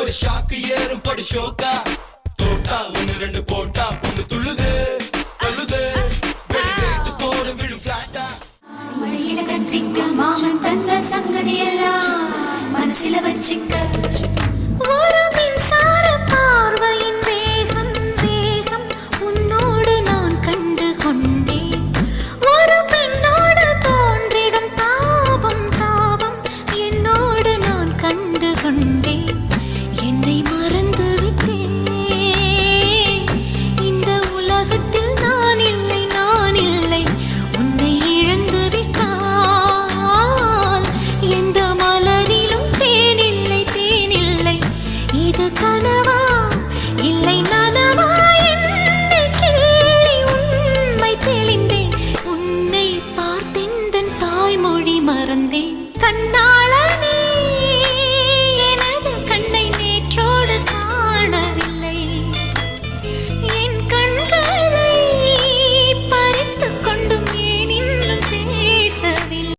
ஒரு ஷாக்கு ஏறும் படு ஷோக்கா தோட்டா ஒன்னு ரெண்டு போட்டா பொண்ணு துள்ளுது தள்ளுது வெளி வேட்டு போட விழு பிளாட்டா மனசில கட்சிக்க மாமன் தந்த சங்கதி எல்லாம் மனசில வச்சிக்க ஒரு மின்சார பார்வையின் வேகம் வேகம் உன்னோடு நான் கண்டு கொண்டேன் ஒரு பெண்ணோடு தோன்றிடும் தாபம் தாபம் என்னோடு நான் கண்டு கொண்டேன்